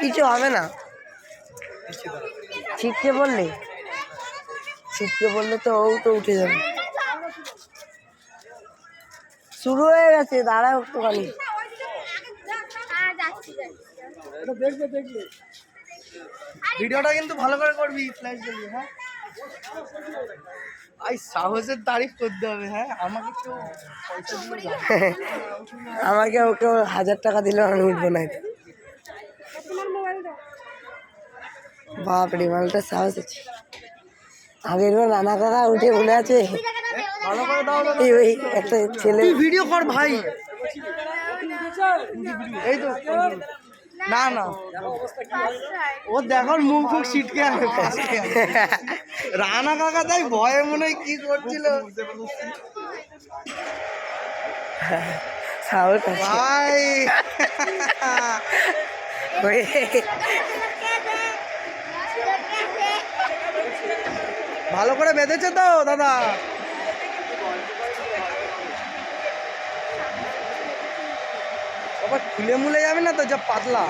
কিছু হবে না, ছিটকে পড়লে তো ও তো উঠে যাবে। শুরু হয়ে গেছে, দাঁড়াও একটুখানি। ভিডিওটা কিন্তু ভালো করে করবি, ফ্ল্যাশ জ্বলবে। হ্যাঁ ভাই, সাহসের তারিফ করতে হবে। হ্যাঁ আমাকে একটু পয়সা দিলে আমাকে ওকে 1000 টাকা দিলে আমি উঠবো না। বাপরে, মালটা সাহস আছে। আগের বার রানা কাকা উঠে বলে আছে, ভালো করে দাও। ওই একটা ছেলে ভিডিও কর ভাই। এই তো না না, ও দেখো মুখ ফুক ছিটকে আছে। রানা কাকা তাই ভয়ে মনে হয় কি করছিল সাহস আছে ভাই। ভালো করে বেঁধেছে তো দাদা? আবার খুলে মুলে যাবে না তো, যা পাতলা।